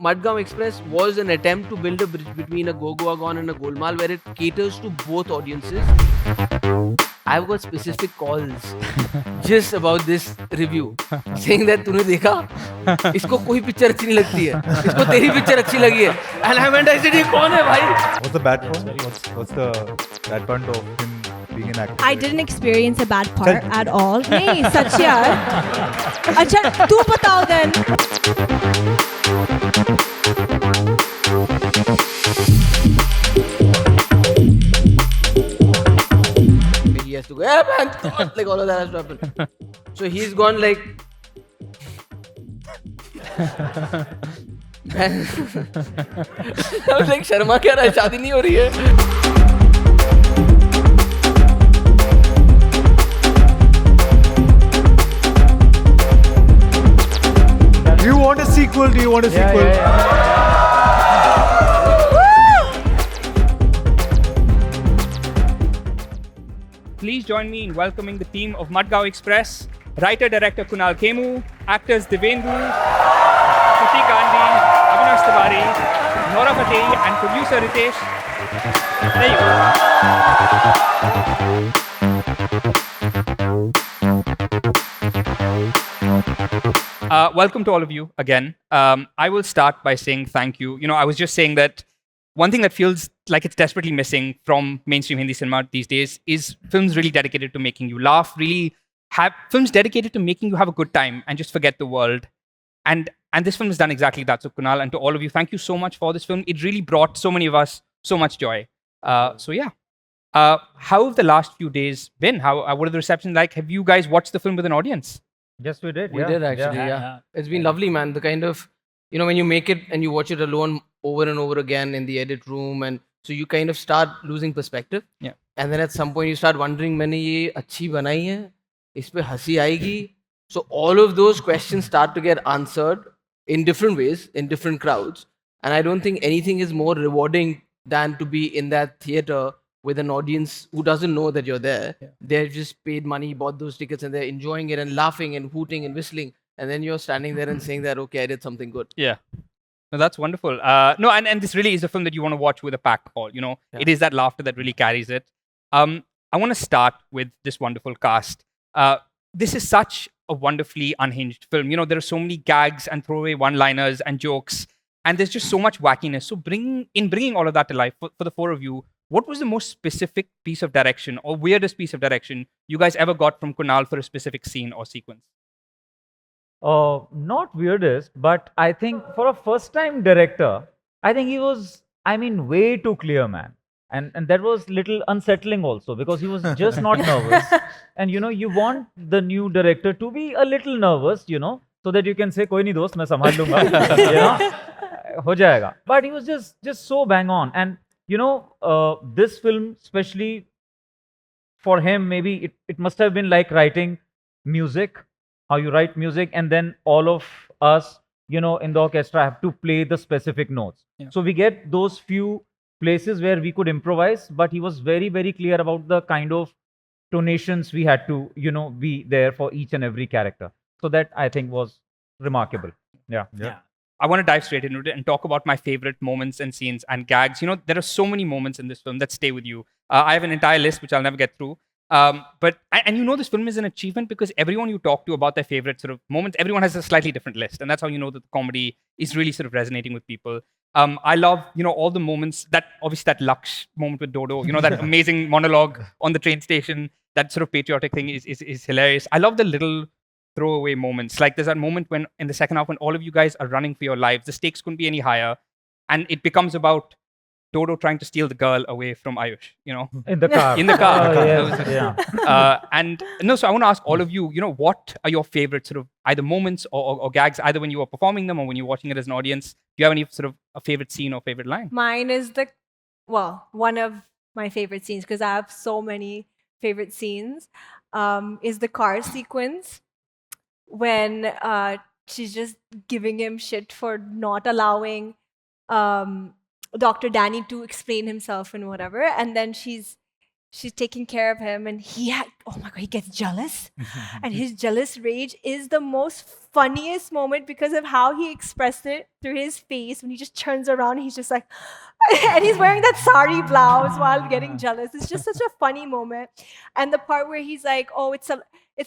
Madgaon Express was an attempt to build a bridge between a Gogoagon and a Golmaal where it caters to both audiences. I've got specific calls just about this review saying that तूने देखा इसको कोई picture अच्छी नहीं लगती है इसको तेरी पिक्चर अच्छी लगी है and I went I said ये कौन है भाई What's the bad point? What's the bad point of him being an actor? I didn't experience a bad part at all. नहीं सच यार. अच्छा तू बताओ then. He has to go yeah man like all of that has to happen. So he's gone like I was like Sharma क्या रहा है शादी नहीं हो रही है Do you want a sequel? Do you want a sequel? Please join me in welcoming the team of Madgaon Express, writer-director Kunal Kemmu, actors Divyenndu, Pratik Gandhi, Avinash Tiwary, Nora Fatehi, and producer Ritesh. There you go. Welcome to all of you again. I will start by saying thank you. I was just saying that one thing that feels like it's desperately missing from mainstream Hindi cinema these days is films really dedicated to making you laugh, really have films dedicated to making you have a good time and just forget the world. And this film has done exactly that. So Kunal, and to all of you, thank you so much for this film. It really brought so many of us so much joy. So yeah. How have the last few days been? What are the receptions like? Have you guys watched the film with an audience? Yes, we did. We did actually, yeah. It's been lovely, man. The kind of, when you make it and you watch it alone over and over again in the edit room, and so you kind of start losing perspective. Yeah. And then at some point you start wondering, मैंने ये अच्छी बनाई है, इस पे हंसी आएगी. So all of those questions start to get answered in different ways, in different crowds. And I don't think anything is more rewarding than to be in that theater with an audience who doesn't know that you're there. Yeah. They've just paid money, bought those tickets, and they're enjoying it and laughing and hooting and whistling. And then you're standing there and saying that, okay, I did something good. Yeah. No, that's wonderful. No, and this really is a film that you want to watch with a packed hall. It is that laughter that really carries it. I want to start with this wonderful cast. This is such a wonderfully unhinged film. There are so many gags and throwaway one-liners and jokes, and there's just so much wackiness. So bringing all of that to life for the four of you, what was the most specific piece of direction or weirdest piece of direction you guys ever got from Kunal for a specific scene or sequence? Not weirdest, but I think for a first-time director, I think he was, way too clear, man. And that was little unsettling also because he was just not nervous. And you want the new director to be a little nervous, so that you can say, "Koi nahi dost, main sambhal lunga." Ho jayega. But he was just so bang on. And this film, especially for him, maybe it must have been like writing music, how you write music, and then all of us, in the orchestra have to play the specific notes. Yeah. So we get those few places where we could improvise, but he was very, very clear about the kind of tonations we had to, be there for each and every character. So that I think was remarkable. Yeah. I want to dive straight into it and talk about my favorite moments and scenes and gags. There are so many moments in this film that stay with you. I have an entire list which I'll never get through. But this film is an achievement because everyone you talk to about their favorite sort of moments, everyone has a slightly different list, and that's how you know that the comedy is really sort of resonating with people. I love all the moments that obviously that Laksh moment with Dodo, that amazing monologue on the train station, that sort of patriotic thing is hilarious. I love the little throwaway moments. Like there's that moment when in the second half when all of you guys are running for your lives, the stakes couldn't be any higher, and it becomes about Dodo trying to steal the girl away from Ayush, In the car. In the car. Oh, yes. Yeah. So I want to ask all of you, what are your favorite sort of either moments or gags, either when you are performing them or when you're watching it as an audience? Do you have any sort of a favorite scene or favorite line? Mine is one of my favorite scenes because I have so many favorite scenes. Is the car sequence when she's just giving him shit for not allowing Dr. Danny to explain himself and whatever, and then she's taking care of him, and oh my God, he gets jealous. And his jealous rage is the most funniest moment because of how he expressed it through his face when he just turns around. He's just like, and he's wearing that sari blouse while getting jealous. It's just such a funny moment. And the part where he's like, oh, it's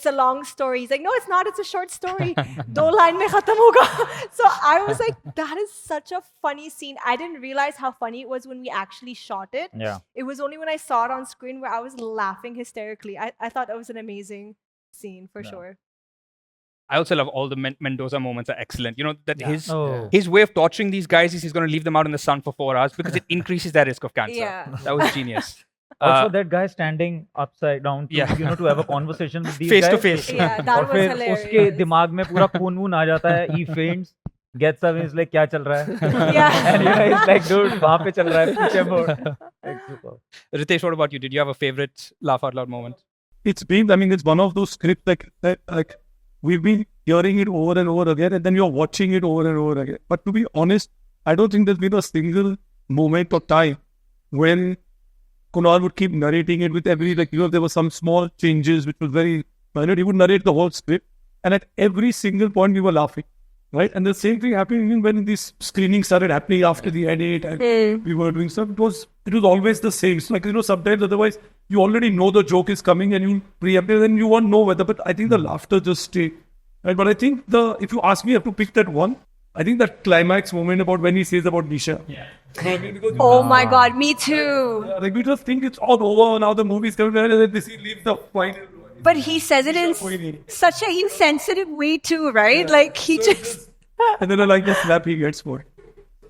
a long story. He's like, no, it's not. It's a short story. Do line mein khatam hoga. So I was like, that is such a funny scene. I didn't realize how funny it was when we actually shot it. Yeah. It was only when I saw it on screen where I was laughing hysterically. I thought that was an amazing scene for sure. I also love all the Mendoza moments are excellent. You know, that Oh. his way of torturing these guys is he's going to leave them out in the sun for 4 hours because it increases their risk of cancer. Yeah. That was genius. Also, that guy standing upside down to, Yeah. you know, to have a conversation with these Face guys. to face. Yeah, और that was फिर hilarious. उसके दिमाग में पूरा खून वून आ जाता है. He faints, gets up, and he's like, क्या चल रहा है? Yeah. And you know, he's like, dude, वहाँ पे चल रहा है, पीछे मुड़. Like, super. Ritesh, what about you? Did you have a favorite laugh out loud moment? It's been, I mean, it's one of those scripts like we've been hearing it over and over again, and then you're watching it over and over again. But to be honest, I don't think there's been a single moment of time when Kunal would keep narrating it with every, like, you know, there were some small changes which was very minor. He would narrate the whole script, and at every single point we were laughing, right? And the same thing happened even when these screenings started happening after the edit, and we were doing stuff. It was always the same. It's like, you know, sometimes otherwise you already know the joke is coming and you preempt it, and you won't know whether. But I think the laughter just stayed. Right? But I think if you ask me, I have to pick that one. I think that climax moment about when he says about Nisha. Yeah. Oh my God, me too. Like we just think it's all over now. The movie's coming, and then this he leaves the final. But he says it in such a insensitive way too, right? Like he just. And then I like the slap he gets for it.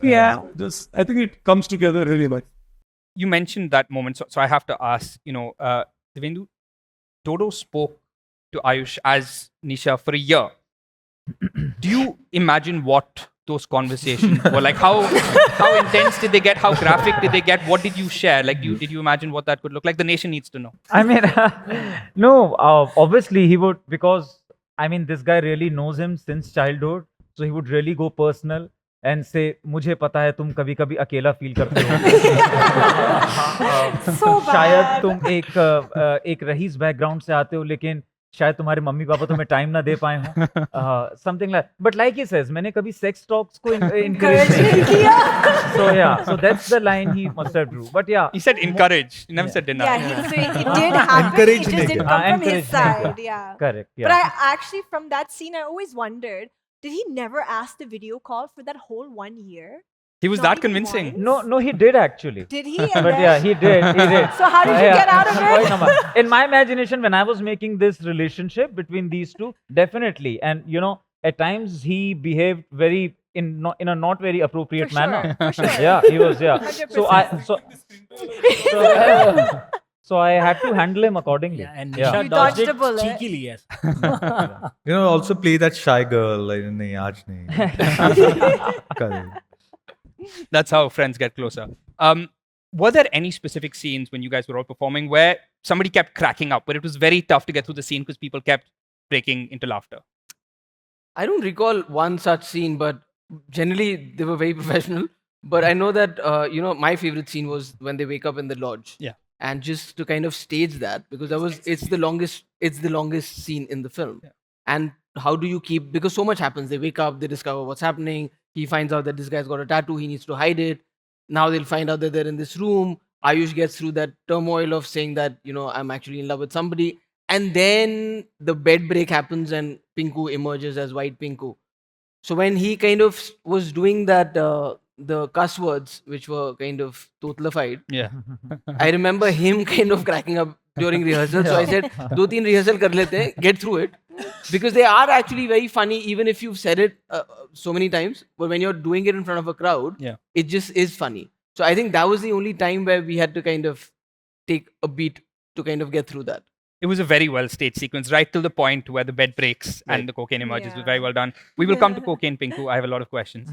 Yeah. Just I think it comes together really much. You mentioned that moment, so I have to ask, you know, Divyenndu, Dodo spoke to Ayush as Nisha for a year. Do you imagine what those conversations were like? How intense did they get? How graphic did they get? What did you share? Like, did you imagine what that could look like? The nation needs to know. I mean, no, obviously he would, because, I mean, this guy really knows him since childhood. So he would really go personal and say, मुझे पता है तुम कभी कभी अकेला feel करते हो. So शायद bad. तुम एक रईस बैकग्राउंड से आते हो, लेकिन शायद तुम्हारे मम्मी पापा तुम्हें टाइम ना दे पाए हो. Something like, but like he says, मैंने कभी sex talks को encourage नहीं किया. So yeah, so that's the line he must have drew. But yeah, He said encourage. He never said deny. Yeah, so it did happen. It just didn't come from his Encourage side. नहीं किया. Yeah. Correct. Yeah. But I actually, from that scene, I always wondered, did he never ask the video call for that whole 1 year? He was Not that even convincing. once? No, he did actually. Did he? And But then- yeah, he did. So how did you Yeah. get out of Why it? not? In my imagination, when I was making this relationship between these two, definitely. And you know, at times he behaved very in a not very appropriate For manner. sure, for sure. Yeah, he was. Yeah. 100%. So I had to handle him accordingly. Yeah, and Yeah. Nisha You dodged dodged a it bullet. cheekily, yes. You know, also play that shy girl. Like, nahi, aaj nahi. Correct. That's how friends get closer. Were there any specific scenes when you guys were all performing where somebody kept cracking up, where it was very tough to get through the scene because people kept breaking into laughter? I don't recall one such scene, but generally they were very professional. But I know that my favorite scene was when they wake up in the lodge. Yeah. And just to kind of stage that, because it's the longest scene in the film. Yeah. And how do you keep, because so much happens. They wake up, they discover what's happening. He finds out that this guy's got a tattoo, he needs to hide it. Now they'll find out that they're in this room. Ayush gets through that turmoil of saying that, I'm actually in love with somebody. And then the bed break happens and Pinku emerges as white Pinku. So when he kind of was doing that, the cuss words, which were kind of totalified, Yeah. I remember him kind of cracking up during rehearsal. So I said, 2-3 rehearsal kar lete hain, get through it. Because they are actually very funny, even if you've said it so many times. But when you're doing it in front of a crowd, Yeah. it just is funny. So I think that was the only time where we had to kind of take a beat to kind of get through that. It was a very well staged sequence, right till the point where the bed breaks and the cocaine emerges. It was very Yeah. well done. We will come to cocaine, Pinku. I have a lot of questions.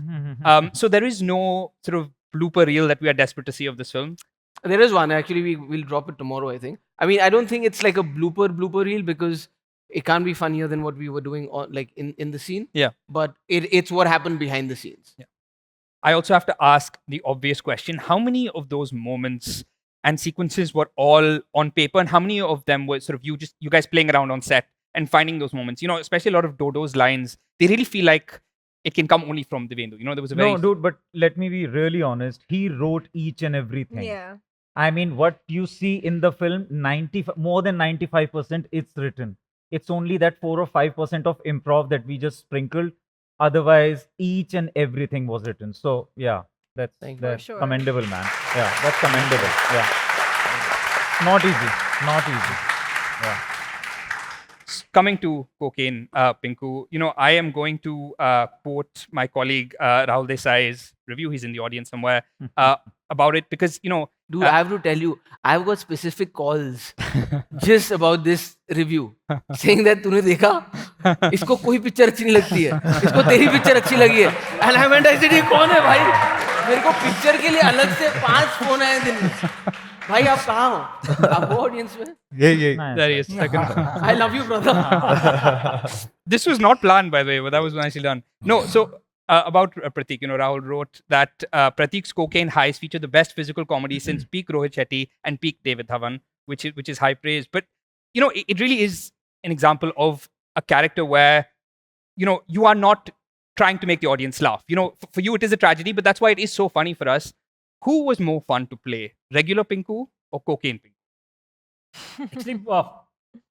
So there is no sort of blooper reel that we are desperate to see of this film. There is one. Actually, we will drop it tomorrow, I think. I mean, I don't think it's like a blooper reel because it can't be funnier than what we were doing in the scene. Yeah. But it's what happened behind the scenes. I also have to ask the obvious question. How many of those moments and sequences were all on paper, and how many of them were sort of you guys playing around on set and finding those moments? You know, especially a lot of Dodo's lines, they really feel like it can come only from Divyenndu. You know, there was a very No, dude, but let me be really honest. He wrote each and everything. Yeah. I mean, what you see in the film, more than 95%, it's written. It's only that 4 or 5% of improv that we just sprinkled. Otherwise, each and everything was written. So, yeah, Thank you. that's For sure. commendable, man. Yeah, that's commendable. Yeah. Not easy. Not easy. Yeah. coming to cocaine, Pinku, you know, I am going to quote my colleague Rahul Desai's review. He's in the audience somewhere about it because, you know, Dude, I have to tell you, I've got specific calls just about this review, saying that तूने देखा, इसको कोई picture अच्छी नहीं लगती है, इसको तेरी पिक्चर अच्छी लगी है, and I went, I said, ये कौन है भाई? मेरे को पिक्चर के लिए अलग से 5 फोन आए दिन में. भाई आप कहाँ हो? आप हो ऑडियंस में? Yeah. there he is. I love you, brother. This was not planned, by the way, but that was nicely done. No, so about Pratik, you know, Rahul wrote that Pratik's cocaine highs feature the best physical comedy since peak Rohit Shetty and peak David Dhawan, which is high praise. But you know, it really is an example of a character where, you know, you are not trying to make the audience laugh. You know, for you it is a tragedy, but that's why it is so funny for us. Who was more fun to play, regular Pinku or cocaine Pinku? Actually,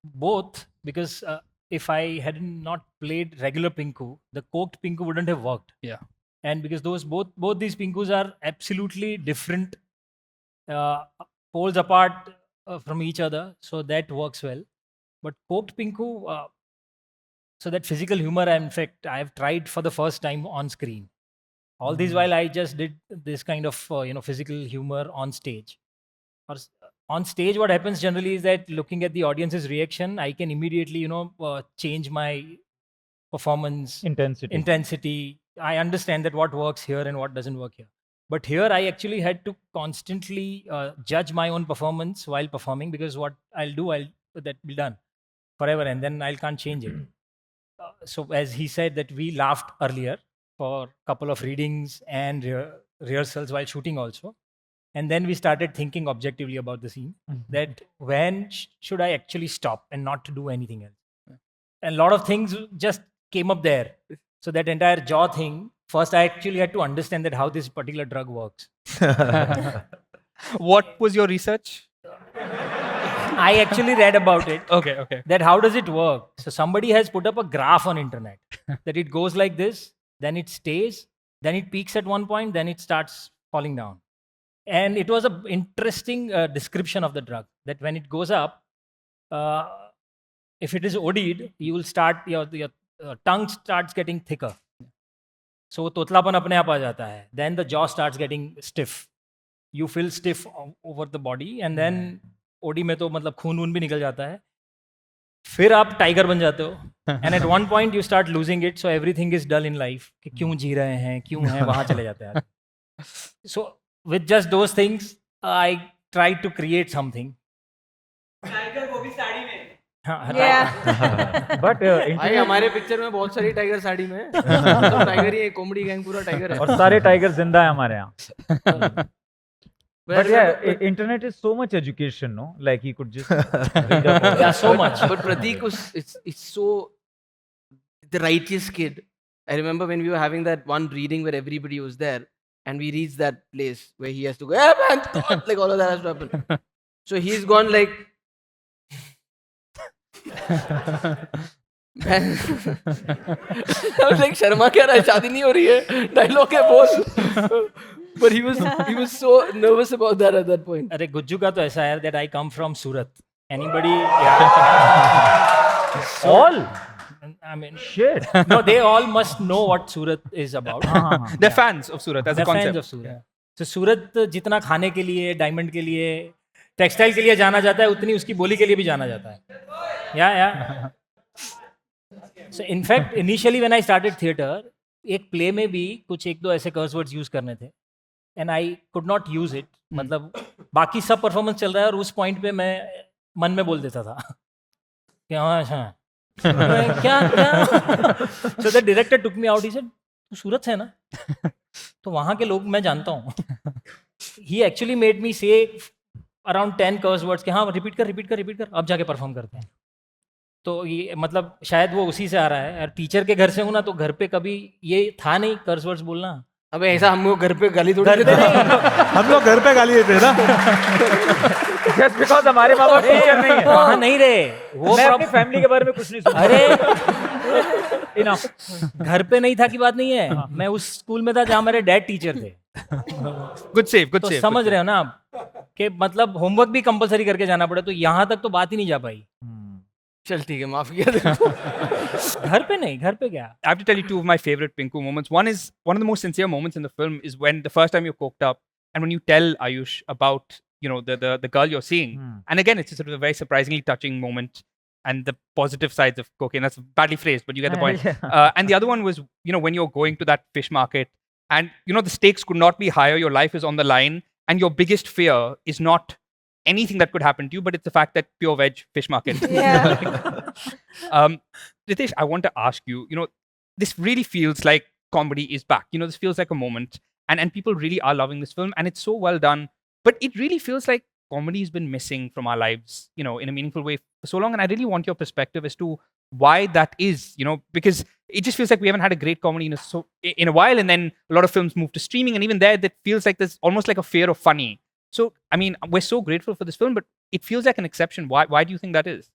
both, because if I had not played regular Pinku, the coked Pinku wouldn't have worked. Yeah. And because both these Pinkus are absolutely different, poles apart from each other, so that works well. But coked Pinku, so that physical humor, in fact, I have tried for the first time on screen. All this while, I just did this kind of physical humor on stage. On stage, what happens generally is that looking at the audience's reaction, I can immediately, change my performance intensity. I understand that what works here and what doesn't work here. But here, I actually had to constantly judge my own performance while performing, because what I'll do, that will be done forever, and then I can't change it. So as he said, that we laughed earlier for a couple of readings and rehearsals while shooting also. And then we started thinking objectively about the scene, that when should I actually stop and not to do anything else? And a lot of things just came up there. So that entire jaw thing, first I actually had to understand that how this particular drug works. What was your research? I actually read about it. Okay. That how does it work? So somebody has put up a graph on internet that it goes like this, then it stays, then it peaks at one point, then it starts falling down. And it was an interesting description of the drug, that when it goes up, if it is OD'd, you will start, your tongue starts getting thicker. So totlapan apne aap aa jata hai. Then the jaw starts getting stiff. You feel stiff over the body, and then OD में तो मतलब खून वून भी निकल जाता है. फिर आप टाइगर बन जाते हो. And at one point you start losing it, so everything is dull in life. कि क्यों जी रहे हैं, क्यों हैं, वहाँ चले जाते हैं. So with just those things, I tried to create something. Tiger वो भी साड़ी में. Yeah. But भाई हमारे पिक्चर में बहुत सारी टाइगर साड़ी में. तो टाइगर ही कॉमेडी गैंग पूरा टाइगर है. और सारे टाइगर जिंदा है हमारे यहाँ. But yeah, internet is so much education, no? Like he could just read up. Yeah, so much. But Pratik was, it's so the righteous kid. I remember when we were having that one reading where everybody was there, and we reached that place where he has to go, hey man, God, like all of that has to happen. So he's gone like, I was like, Sharma क्या रहा है, शादी नहीं हो रही है, dialogue है बोल. But he was so nervous about that at that point. अरे गुज्जू का तो ऐसा है that I come from Surat. Anybody? Yeah. All? I mean, Shit. no, they all must know what Surat is about. They're fans of Surat as a They're concept. fans of Surat. So Surat जितना खाने के लिए, diamond के लिए, textile के लिए जाना जाता है, उतनी उसकी बोली के लिए भी जाना जाता है. Yeah. So in fact, initially when I started theatre, एक प्ले में भी कुछ एक दो ऐसे कर्स वर्ड्स यूज करने थे. And I could not use it. मतलब बाकी सब परफॉर्मेंस चल रहा है और उस पॉइंट पे मैं मन में बोल देता था कि हाँ क्या. So the director took me out. He said, तू सूरत से है ना, तो वहाँ के लोग मैं जानता हूँ. He actually made me say around 10 curse words के हाँ रिपीट कर अब जाके परफॉर्म करते हैं. तो ये मतलब शायद वो उसी से आ रहा है. और टीचर के घर से हूँ ना, तो घर पे कभी ये था नहीं कर्स वर्ड्स बोलना. अबे ऐसा हम लोग घर पे गाली थोड़ी घर पे देते हैं. नहीं. हम लोग घर पे गाली देते हैं ना. जस्ट बिकॉज हमारे माँ बाप टीचर नहीं है. वहाँ नहीं रहे वो. मैं अपनी फैमिली के बारे में कुछ नहीं सुनता. अरे इनफ. घर पे नहीं था की बात नहीं है. मैं उस स्कूल में था जहाँ मेरे डैड टीचर थे. Good save, good तो save. समझ रहे हो ना आप कि मतलब होमवर्क भी कंपलसरी करके जाना पड़े. तो यहाँ तक तो बात ही नहीं जा पाई. चल ठीक है, माफ किया तेरे. घर पे नहीं, घर पे क्या. I have to tell you two of my favorite Pinku moments. One of the most sincere moments in the film is when the first time you're coked up and when you tell Ayush about the girl you're seeing. And again, it's sort of a very surprisingly touching moment and the positive sides of cocaine. That's badly phrased, but you get the point. And the other one was when you're going to that fish market and the stakes could not be higher. Your life is on the line and your biggest fear is not anything that could happen to you, but it's the fact that pure veg fish market. Yeah. Ritesh, I want to ask you, this really feels like comedy is back. This feels like a moment and people really are loving this film and it's so well done, but it really feels like comedy has been missing from our lives, in a meaningful way for so long. And I really want your perspective as to why that is, because it just feels like we haven't had a great comedy in a while. And then a lot of films move to streaming and even there, that feels like there's almost like a fear of funny. So, I mean, we're so grateful for this film, but it feels like an exception. Why do you think that is?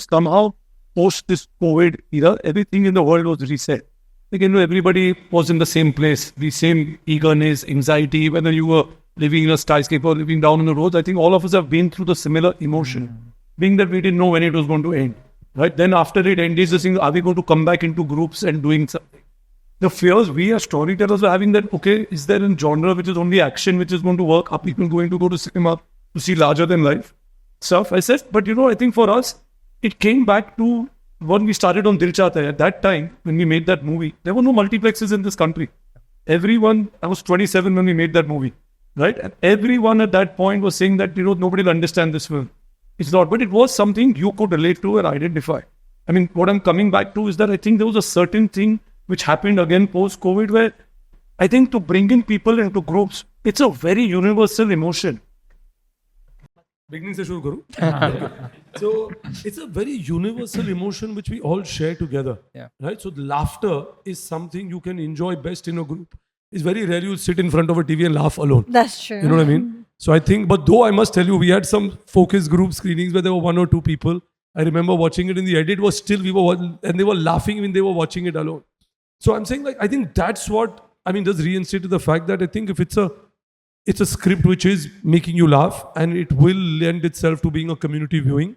Somehow post this COVID era, everything in the world was reset. Like, everybody was in the same place, the same eagerness, anxiety, whether you were living in a skyscraper or living down on the roads. I think all of us have been through the similar emotion, being that we didn't know when it was going to end. Right? Then after it ended, this thing, are we going to come back into groups and doing something? The fears we as storytellers were having that, okay, is there a genre which is only action which is going to work? Are people going to go to cinema to see larger than life stuff? I said, but I think for us, it came back to when we started on Dil Chahta Hai. At that time, when we made that movie, there were no multiplexes in this country. Everyone, I was 27 when we made that movie, right? And everyone at that point was saying that, nobody will understand this film. It's not, but it was something you could relate to and identify. I mean, what I'm coming back to is that I think there was a certain thing which happened again post-COVID where I think to bring in people into groups, it's a very universal emotion. Beginning se shuru karu. So it's a very universal emotion which we all share together. Yeah. Right? So the laughter is something you can enjoy best in a group. It's very rare you'll sit in front of a TV and laugh alone. That's true. You know what I mean? So I think, but though I must tell you, we had some focus group screenings where there were 1 or 2 people. I remember watching it in the edit was still, and they were laughing when they were watching it alone. So I'm saying, I think that's what, just reinstated the fact that I think if it's a script which is making you laugh and it will lend itself to being a community viewing,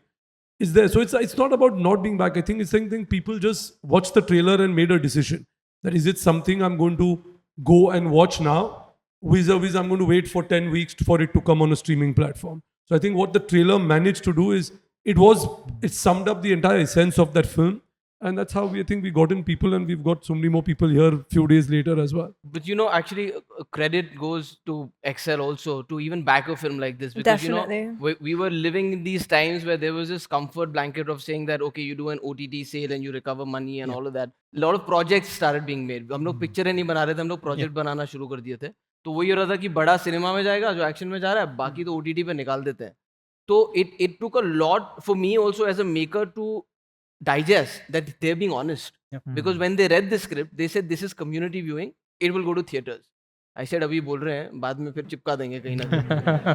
is there. So it's not about not being back. I think it's something people just watched the trailer and made a decision. That is it something I'm going to go and watch now? Vis-a-vis I'm going to wait for 10 weeks for it to come on a streaming platform. So I think what the trailer managed to do is it summed up the entire essence of that film. And that's how we got in people, and we've got so many more people here a few days later as well. But actually, credit goes to Excel also to even back a film like this, because Definitely. we were living in these times where there was this comfort blanket of saying that okay, you do an OTT sale and you recover money and all of that. A lot of projects started being made. हम लोग पिक्चरें नहीं बना रहे थे, हम लोग project बनाना शुरू कर दिए थे. तो वही हो रहा था कि बड़ा सिनेमा में जाएगा जो एक्शन में जा रहा है, बाकी तो OTT पे निकाल देते हैं. तो it took a lot for me also as a maker to digest that they're being honest. Because when they read the script, they said this is community viewing, it will go to theaters. I said अभी बोल रहे हैं, बाद में फिर चिपका देंगे कहीं ना कहीं.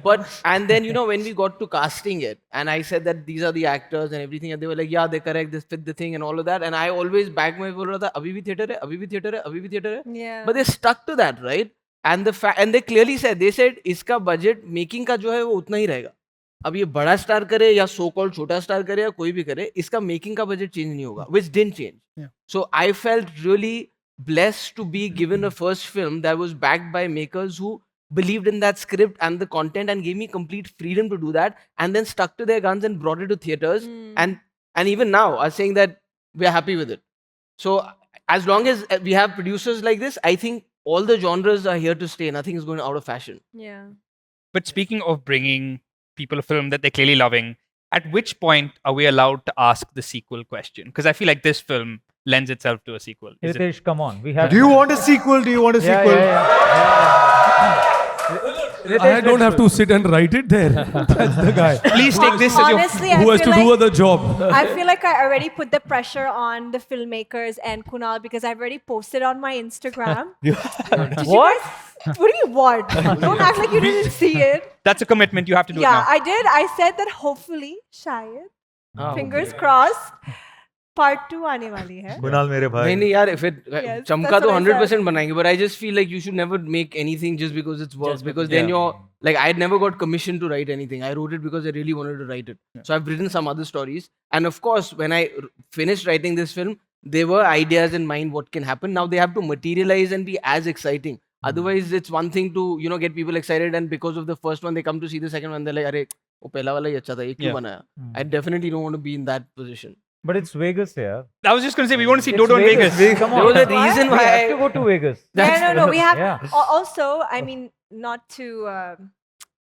But and then when we got to casting it and I said that these are the actors and everything, and they were like, yeah, they're correct, this fit the thing and all of that, and I always back my बोल रहा था अभी भी theater है, अभी भी theater है, अभी भी theater है. Yeah. But they stuck to that, right? And and they clearly said, they said इसका budget making का जो है वो उतना ही रहेगा. अब ये बड़ा स्टार करे या सो कॉल्ड छोटा स्टार करे या कोई भी करे, इसका मेकिंग का बजट चेंज नहीं होगा, which didn't change. So I felt really blessed to be given a first film that was backed by makers who believed in that script and the content and gave me complete freedom to do that, and then stuck to their guns and brought it to theaters. And even now are saying that we're happy with it. So as long as we have producers like this, I think all the genres are here to stay. Nothing is going out of fashion. Yeah. But speaking of bringing people a film that they're clearly loving, at which point are we allowed to ask the sequel question? Because I feel like this film lends itself to a sequel. Ritesh, come on. We have. Do you want a sequel? Do you want a sequel? Yeah. I don't have to sit and write it there. That's the guy Please take this as your. Honestly, who I has feel to do like the job. I feel like I already put the pressure on the filmmakers and Kunal because I've already posted on my Instagram. Did What? You guys, what do you want? Don't act like you didn't see it. That's a commitment. You have to do it Yeah, now. I did. I said that hopefully, shayad, fingers crossed, part 2 आने वाली है. कुणाल मेरे भाई नहीं यार if it Yes, चमका that's तो what I 100% बनाएंगे, but I just feel like you should never make anything just because it's work, Just because because- then you're like, I never got commissioned to write anything. I wrote it because I really wanted to write it. So I've written some other stories, and of course when I finished writing this film, there were ideas in mind what can happen. Now they have to materialize and be as exciting. Otherwise it's one thing to get people excited, and because of the first one they come to see the second one, they're like, अरे वो पहला वाला ही अच्छा था, ये क्यों Yeah. बनाया? I definitely don't want to be in that position. But it's Vegas, yeah. I was just going to say, we want to see It's Dodo in Vegas. Come on. There was a reason We why have to go to Vegas. No. We have Yeah. also. I mean, not to. At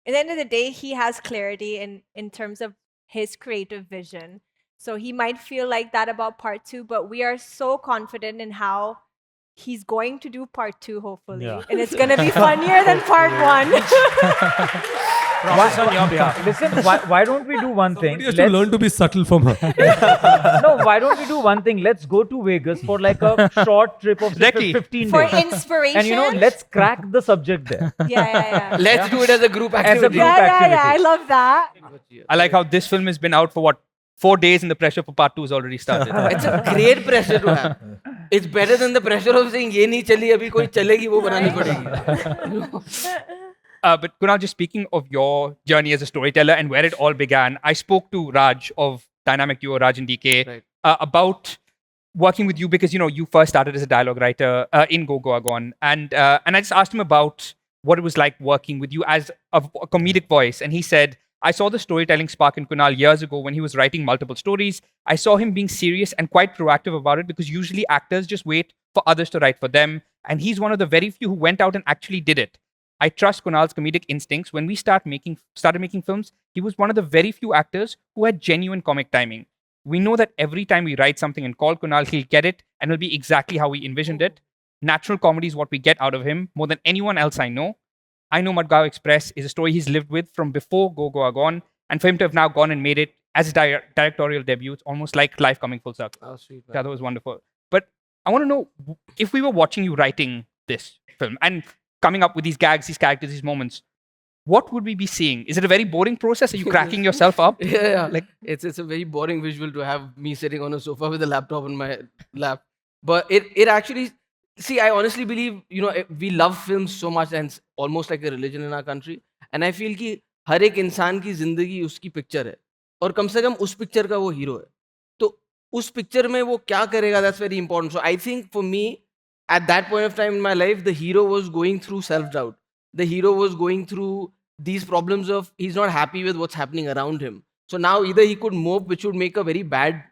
the end of the day, he has clarity in terms of his creative vision. So he might feel like that about part 2, but we are so confident in how he's going to do part 2, hopefully, Yeah. and it's going to be funnier than part 1. Promise on your behalf. Listen, why don't we do one thing? Somebody has to learn to be subtle from her. No, why don't we do one thing? Let's go to Vegas for like a short trip of say, Exactly. 15 For days. inspiration. And you know, let's crack the subject there. Yeah. Let's do it as a group As a activity. group. activity. I love that. I like how this film has been out for what? 4 days and the pressure for part 2 has already started. It's a great pressure to have. It's better than the pressure of saying ये नहीं चली अभी कोई चलेगी वो बनानी पड़ेगी. But Kunal, just speaking of your journey as a storyteller and where it all began, I spoke to Raj of dynamic duo Raj and Dk Right. about working with you because you first started as a dialogue writer in Go Go Agon, and I just asked him about what it was like working with you as a comedic voice, and he said, I saw the storytelling spark in Kunal years ago when he was writing multiple stories. I saw him being serious and quite proactive about it because usually actors just wait for others to write for them, and he's one of the very few who went out and actually did it. I trust Kunal's comedic instincts. When we started making films, he was one of the very few actors who had genuine comic timing. We know that every time we write something and call Kunal, he'll get it and it'll be exactly how we envisioned it. Natural comedy is what we get out of him more than anyone else I know. I know Madgaon Express is a story he's lived with from before Go Go Agon, and for him to have now gone and made it as his directorial debut, it's almost like life coming full circle. Oh, sweet, Yeah, that was wonderful. But I want to know, if we were watching you writing this film and coming up with these gags, these characters, these moments, what would we be seeing? Is it a very boring process? Are you cracking yourself up? Yeah. Like, It's a very boring visual to have me sitting on a sofa with a laptop on my lap. But it actually, see, I honestly believe, we love films so much, and it's almost like a religion in our country. And I feel कि हर एक इंसान की जिंदगी उसकी picture है, और कम से कम उस पिक्चर का वो हीरो है. तो उस पिक्चर में वो क्या करेगा, that's very important. So I think for me, at that point of time in my life, the hero was going through self-doubt. The hero was going through these problems of he's not happy with what's happening around him. So now either he could mope, which would make a very bad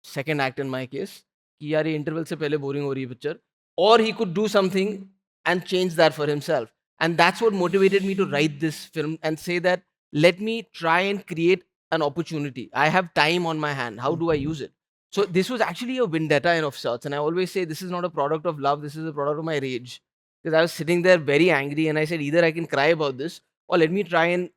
second act in my case, कि यार ये interval से पहले boring हो रही है picture, or he could do something and change that for himself. And that's what motivated me to write this film and say that let me try and create an opportunity. I have time on my hand. How do I use it? So this was actually a vendetta in of sorts. And I always say this is not a product of love. This is a product of my rage. Because I was sitting there very angry and I said either I can cry about this or let me try and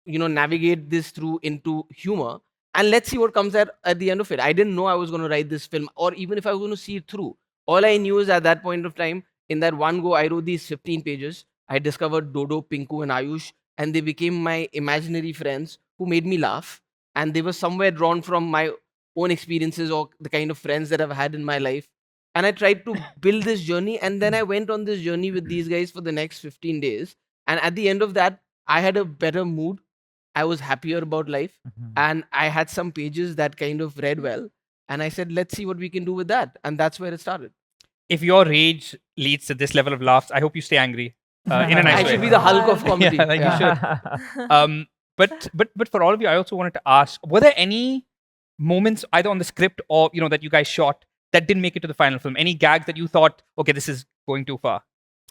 navigate this through into humor. And let's see what comes at the end of it. I didn't know I was going to write this film, or even if I was going to see it through. All I knew is at that point of time, in that one go, I wrote these 15 pages. I discovered Dodo, Pinku, and Ayush, and they became my imaginary friends who made me laugh. And they were somewhere drawn from my own experiences or the kind of friends that I've had in my life. And I tried to build this journey, and then I went on this journey with these guys for the next 15 days. And at the end of that, I had a better mood. I was happier about life. And I had some pages that kind of read well. And I said, let's see what we can do with that. And that's where it started. If your rage leads to this level of laughs, I hope you stay angry in a nice I way. should be the Hulk of comedy. Yeah, like you should. But for all of you, I also wanted to ask: were there any moments either on the script or that you guys shot that didn't make it to the final film? Any gags that you thought, okay, this is going too far?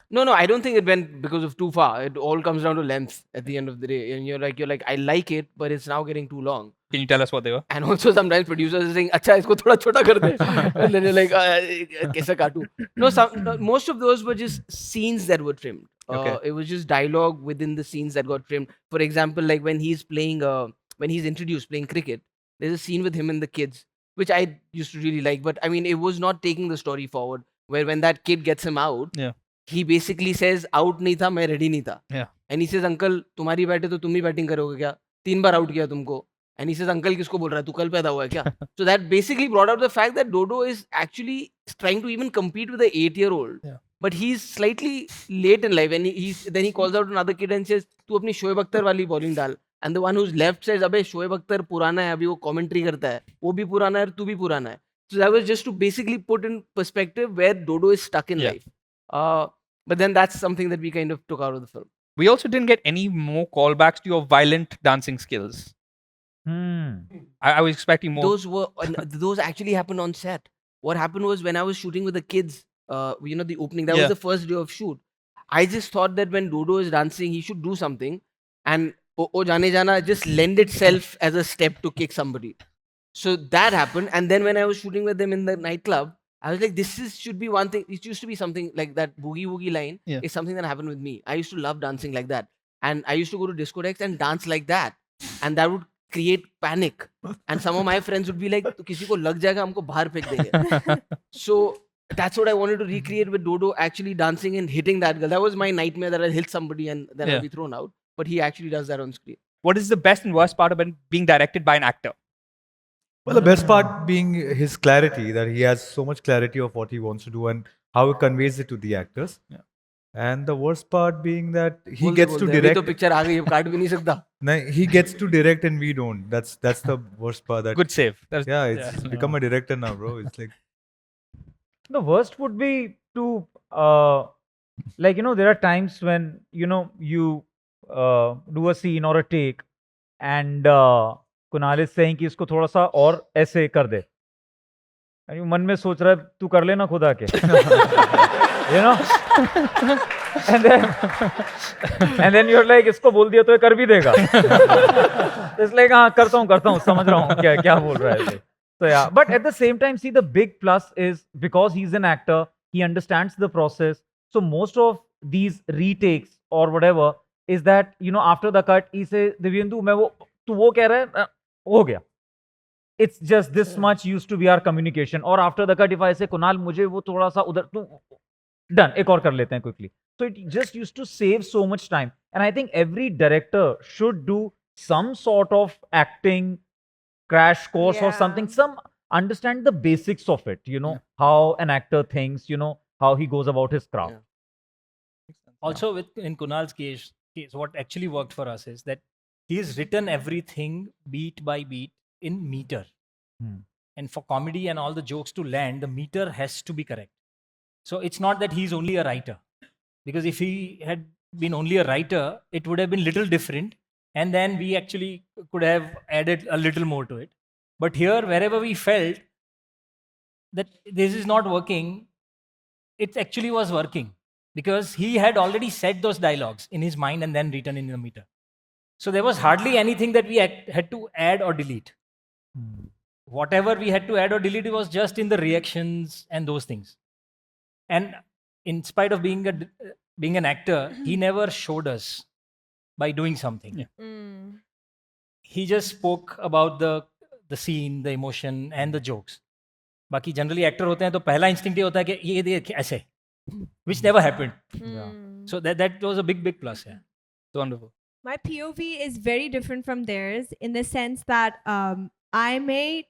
No, I don't think it went because of too far. It all comes down to length at the end of the day. And you're like, I like it, but it's now getting too long. Can you tell us what they were? And also sometimes producers are saying, "Acha, isko thoda chota kar de." And then you're like, "Kaisa kaatu?" No, most of those were just scenes that were trimmed. Okay. It was just dialogue within the scenes that got framed. For example, like when he's playing, when he's introduced playing cricket, there's a scene with him and the kids, which I used to really like. But I mean, it was not taking the story forward. Where when that kid gets him out, Yeah. he basically says, "Out नहीं था, मैं ready नहीं था." Yeah. And he says, "Uncle, तुम्हारी bat है तो तुम ही batting करोगे क्या? 3 बार आउट किया तुमको." And he says, "Uncle, किसको बोल रहा है? तू कल पैदा हुआ है क्या?" So that basically brought out the fact that Dodo is actually trying to even compete with the 8-year-old. Yeah. But he's slightly late in life, and then he calls out another kid and says, "तू अपनी शोएब अख्तर वाली bowling डाल." And the one who's left says, "अबे शोएब अख्तर पुराना है, अभी वो commentary करता है, वो भी पुराना है और तू भी पुराना है." So that was just to basically put in perspective where Dodo is stuck in Yeah. life. But then that's something that we kind of took out of the film. We also didn't get any more callbacks to your violent dancing skills. I was expecting more. Those actually happened on set. What happened was when I was shooting with the kids, the opening, that Yeah. was the first day of shoot. I just thought that when Dodo is dancing, he should do something, and O Jane Jana just lend itself as a step to kick somebody. So that happened, and then when I was shooting with them in the nightclub, I was like, should be one thing. It used to be something like that boogie woogie line Yeah. is something that happened with me. I used to love dancing like that, and I used to go to discotheques and dance like that, and that would create panic. And some of my friends would be like, "तो किसी को लग जाएगा, हमको बाहर फेंक देंगे." So that's what I wanted to recreate with Dodo actually dancing and hitting that girl. That was my nightmare, that I'll hit somebody and then Yeah. I'll be thrown out. But he actually does that on screen. What is the best and worst part of being directed by an actor? Well, the best part being his clarity, that he has so much clarity of what he wants to do and how he conveys it to the actors. Yeah. And the worst part being that he बोल दे, gets बोल to दे, अभी direct. तो picture आ गई, अब काट भी नहीं सकता. No, he gets to direct and we don't. That's the worst part. That, Good save. yeah, it's become a director now, bro. It's like The worst would be to, there are times when, you do a scene or a take and Kunal is saying कि इसको थोड़ा सा और ऐसे कर दे. And you मन में सोच रहा है तू कर लेना खुद आके. and then you're like इसको बोल दिया तो ये कर भी देगा. It's like हाँ करता हूँ समझ रहा हूँ क्या बोल रहा है. So yeah, but at the same time, see, the big plus is because he's an actor, he understands the process. So most of these retakes or whatever is that, after the cut, he says, Divyenndu, तू वो कह रहा है, हो गया. It's just this much used to be our communication. Or after the cut, if I say, Kunal, मुझे वो थोड़ा सा उधर, तू done, एक और कर लेते हैं quickly. So it just used to save so much time. And I think every director should do some sort of acting crash course or something, understand the basics of it, how an actor thinks, how he goes about his craft. Yeah. Also, in Kunal's case, what actually worked for us is that he's written everything beat by beat in meter. And for comedy and all the jokes to land, the meter has to be correct. So it's not that he's only a writer. Because if he had been only a writer, it would have been little different. And then we actually could have added a little more to it. But here, wherever we felt that this is not working, it actually was working. Because he had already said those dialogues in his mind and then written in the meter. So there was hardly anything that we had to add or delete. Whatever we had to add or delete, it was just in the reactions and those things. And in spite of being an actor, he never showed us by doing something. He just spoke about the scene, the emotion and the jokes. बाकी generally actor होते हैं तो पहला instinct ये होता है कि ये देख ऐसे, which never happened. So that was a big plus. Yeah, it's wonderful. My POV is very different from theirs in the sense that I'm a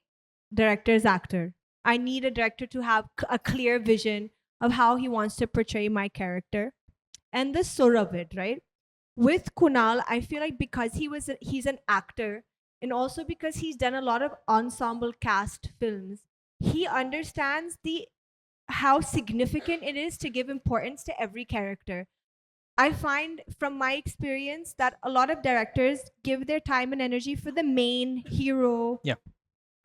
director's actor. I need a director to have a clear vision of how he wants to portray my character and the soul of it, right? With Kunal, I feel like because he's an actor and also because he's done a lot of ensemble cast films, he understands how significant it is to give importance to every character. I find from my experience that a lot of directors give their time and energy for the main hero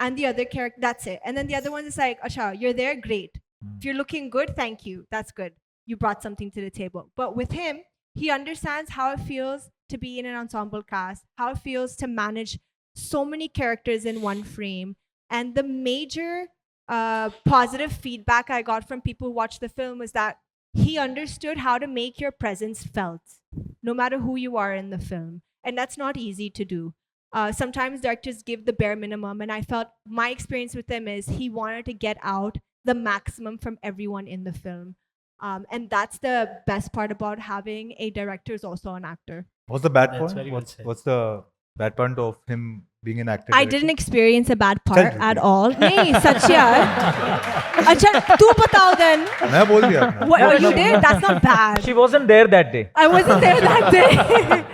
and the other character, that's it. And then the other one is like, Asha, you're there, great. If you're looking good, thank you, that's good. You brought something to the table. But with him, he understands how it feels to be in an ensemble cast, how it feels to manage so many characters in one frame. And the major positive feedback I got from people who watched the film was that he understood how to make your presence felt, no matter who you are in the film. And that's not easy to do. Sometimes directors give the bare minimum, and I felt my experience with him is he wanted to get out the maximum from everyone in the film. And that's the best part about having a director who's also an actor. What's the bad That's point? very well said. What's the bad point of him being an actor? I didn't experience a bad part at all. नहीं सच यार. अच्छा तू बताओ then. मैं बोल दिया आपने. What you did? That's not bad. She wasn't there that day. I wasn't there that day.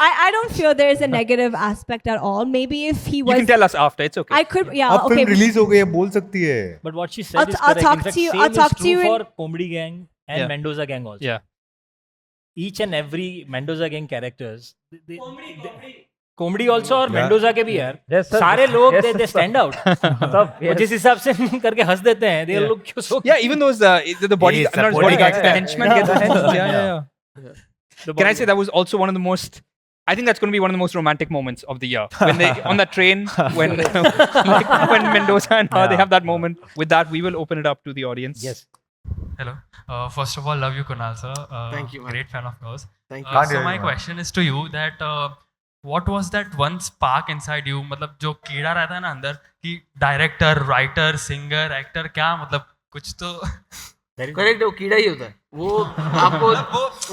I don't feel there is a negative aspect at all. Maybe if he You was, can tell us after. It's okay. I could, yeah, अब okay. Film release हो गई है, बोल सकती है. But what she said is I'll correct. talk In fact, to you- same I'll talk is to you true in- for Comedy Gang and Yeah. Mendoza Gang also. Yeah. Each and every Mendoza Gang characters. Comedy also और Mendoza के भी यार. Yes, sir. सारे लोग Yes, they sir. stand out. सब, वो जिस हिसाब से करके हंस देते हैं. They look so. Yeah, even those the body, Yes, not his supporting bodyguards, the actor. henchmen get the henchmen. Yeah. Can I say that was also one of the most? I think that's going to be one of the most romantic moments of the year when they on that train when like, when Mendoza and her they have that moment. With that, we will open it up to the audience. Yes. Hello. First of all, love you, Kunal sir. Thank you, man. Great fan of yours. Thank Can't So hear my you, man. question is to you that what was that one spark inside you? मतलब जो कीड़ा रहता है ना अंदर कि director, writer, singer, actor क्या मतलब कुछ तो करेक्ट वो कीड़ा ही होता है वो आपको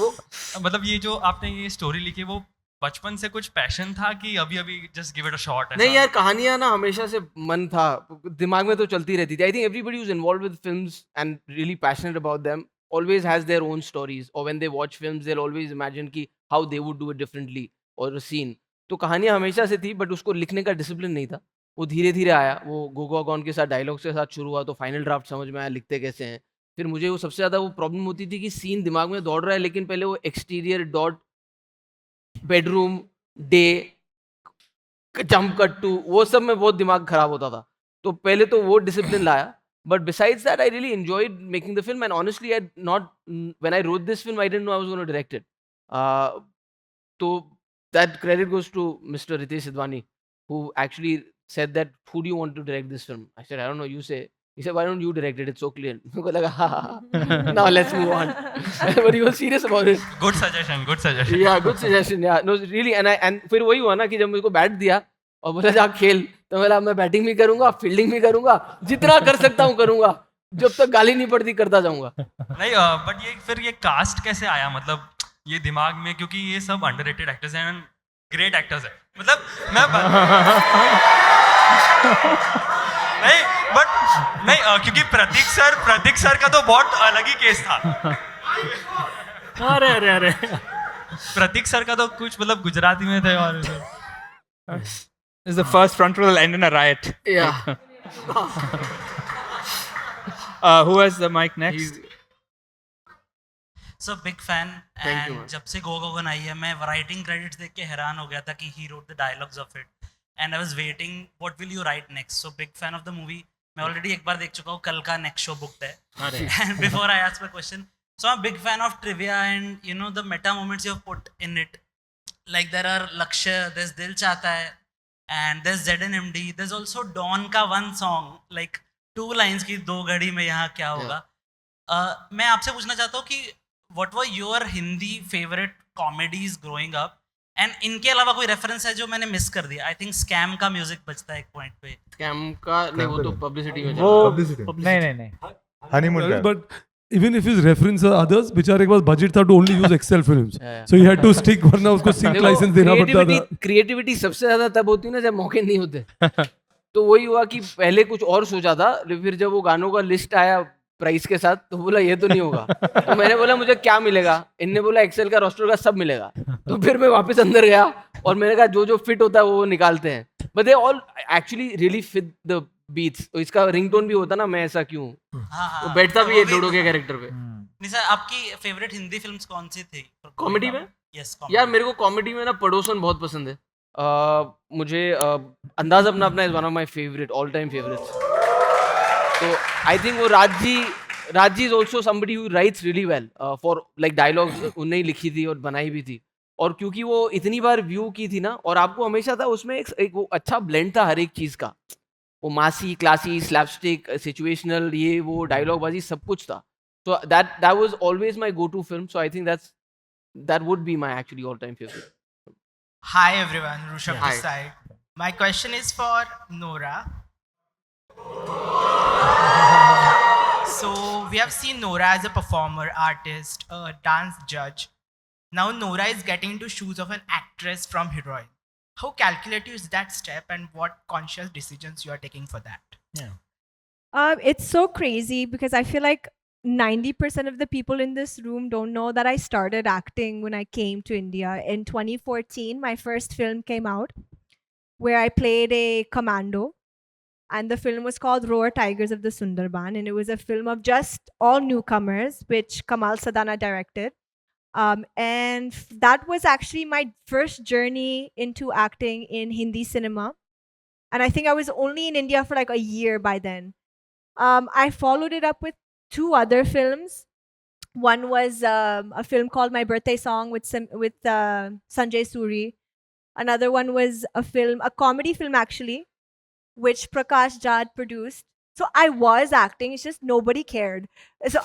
वो मतलब ये जो आपने ये स्टोरी लिखी वो बचपन से कुछ पैशन था कि अभी अभी just give it a shot? नहीं यार कहानियां ना हमेशा से मन था दिमाग में तो चलती रहती थी I think everybody who's involved with films and really passionate about them always has their own stories or when they watch films they'll always imagine कि how they would do it differently or a scene तो कहानियां हमेशा से थी but उसको लिखने का discipline नहीं था वो धीरे धीरे आया वो गोगो गॉन के साथ डायलॉग्स के साथ शुरू हुआ तो फाइनल ड्राफ्ट समझ में आया लिखते कैसे हैं फिर मुझे वो सबसे ज़्यादा वो प्रॉब्लम होती थी कि सीन दिमाग में दौड़ रहा है लेकिन पहले वो exterior dot bedroom day jump cut to वो सब में बहुत दिमाग खराब होता था तो पहले तो वो डिसिप्लिन लाया but besides that I really enjoyed making the film and honestly I not when I wrote this film I didn't know I was gonna direct it तो that credit goes to mister Ritesh Sidhwani who actually said that who do you want to direct this film I said I don't know you say he said why don't you direct it it's so clear मेरे को लगा now let's move on but he was serious about it good suggestion, good suggestion. yeah good suggestion yeah no really and फिर वही हुआ ना कि जब मुझको बैट दिया और बोला जा खेल तो बोला मैं बैटिंग भी करूंगा फील्डिंग भी करूंगा जितना कर सकता हूँ करूंगा जब तक गाली नहीं पड़ती करता जाऊंगा नहीं बट ये फिर ये कास्ट कैसे आया मतलब ये दिमाग में क्योंकि ये सब अंडररेटेड एक्टर्स हैं ग्रेट एक्टर्स हैं मतलब मैं नहीं बट नहीं क्योंकि प्रतीक सर का तो बहुत अलग ही केस था. अरे प्रतीक सर का तो कुछ मतलब गुजराती में थे और This is the first front row will end in a riot. yeah Who has the mic next? he's so big fan Thank you, and man. जब से गो गगन आई है मैं राइटिंग क्रेडिट्स देख के हैरान हो गया था कि he wrote the dialogues of it and I was waiting what will you write next so big fan of the movie मैं ऑलरेडी एक बार देख चुका हूँ कल का नेक्स्ट शो बुकड है and before I ask my question so I am big fan of trivia and you know the meta moments you have put in it like there are Lakshya there is Dil चाहता है and there is ZNMD there is also Don का one song like 2 lines की 2 घड़ी में यहाँ क्या होगा मैं आपसे पूछना चाहता हूँ कि what were your Hindi favorite comedies growing up and इनके अलावा कोई रेफरेंस है जो मैंने मिस कर दिया आई थिंक स्कैम का म्यूजिक बजता है एक पॉइंट पे scam का नहीं वो तो पब्लिसिटी में वो Publicity. नहीं Honeymoon trap. But even if his reference are others, बेचारे के पास budget था to only use Excel films. Yeah. So he had to stick वरना उसको sync license देना पड़ता था. क्रिएटिविटी सबसे ज्यादा तब होती है ना जब मौके नहीं होते तो वही हुआ कि पहले कुछ और सोचा था फिर जब वो गानों का लिस्ट आया प्राइस के साथ तो बोला ये तो नहीं होगा तो मैंने बोला मुझे क्या मिलेगा इनने बोला एक्सेल का रोस्टर का सब मिलेगा तो फिर मैं वापस अंदर गया और मैंने कहा जो जो फिट होता है वो निकालते हैं but they all actually really fit the beats तो इसका रिंगटोन भी होता ना मैं ऐसा क्यों हूँ हाँ वो बैठता भी है डोडो के कैरेक्टर पे निशा आपकी फेवरेट हिंदी फिल्म्स कौन सी थी कॉमेडी में यस यार मेरे को कॉमेडी में ना पड़ोसन बहुत पसंद है मुझे Andaz Apna Apna is one of my favourite all time favourites तो आई थिंक वो Raj ji is also somebody who writes really well for like dialogues उन्हें ही लिखी थी और बनाई भी थी और क्योंकि वो इतनी बार व्यू की थी ना और आपको हमेशा था उसमें एक वो अच्छा ब्लेंड था हर एक चीज़ का वो मासी क्लासी स्लैपस्टिक सिचुएशनल ये वो डायलॉग बाजी सब कुछ था So that was always my go-to film. So I think that would be my actually all-time favorite. Hi everyone, Rushabh Hi. this side. My question is for Nora. So we have seen Nora as a performer, artist, a dance judge. Now Nora is getting into shoes of an actress from heroine. How calculative is that step, and what conscious decisions you are taking for that? It's so crazy because I feel like 90% of the people in this room don't know that I started acting when I came to India. In 2014, my first film came out where I played a commando. And the film was called Roar Tigers of the Sundarban. And it was a film of just all newcomers, which Kamal Sadana directed. That was actually my first journey into acting in Hindi cinema. And I think I was only in India for like a year by then. I followed it up with 2 other films. One was a film called My Birthday Song with Sanjay Suri. Another one was a comedy film actually, which Prakash Jad produced. So I was acting, it's just nobody cared. So,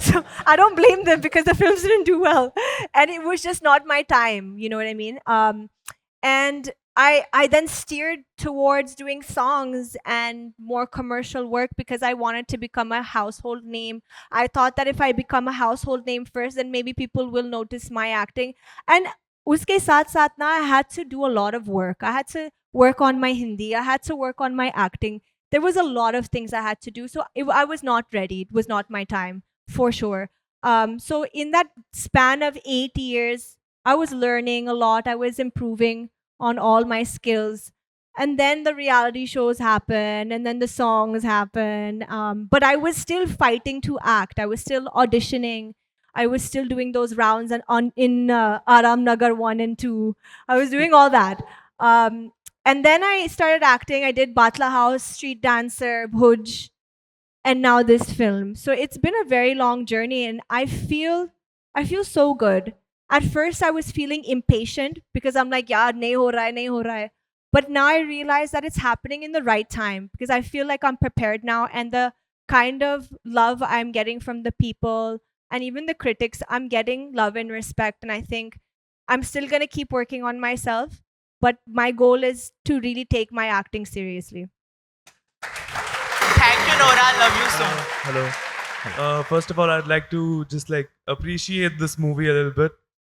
so I don't blame them because the films didn't do well. And it was just not my time, you know what I mean? And I then steered towards doing songs and more commercial work because I wanted to become a household name. I thought that if I become a household name first, then maybe people will notice my acting. And uske saath saath na, I had to do a lot of work. I had to work on my Hindi. I had to work on my acting. There was a lot of things I had to do. So I was not ready. It was not my time, for sure. So in that span of 8 years, I was learning a lot. I was improving on all my skills. And then the reality shows happen, and then the songs happen. But I was still fighting to act. I was still auditioning. I was still doing those rounds in Aram Nagar 1 and 2. I was doing all that. And then I started acting. I did Batla House, Street Dancer, Bhuj, and now this film. So it's been a very long journey, and I feel so good. At first, I was feeling impatient because I'm like, yaar, nahi ho raha hai, nahi ho raha hai. But now I realize that it's happening in the right time because I feel like I'm prepared now, and the kind of love I'm getting from the people and even the critics, I'm getting love and respect. And I think I'm still going to keep working on myself. But my goal is to really take my acting seriously. Thank you, Nora. Love you so much. Hello. First of all, I'd like to just like appreciate this movie a little bit.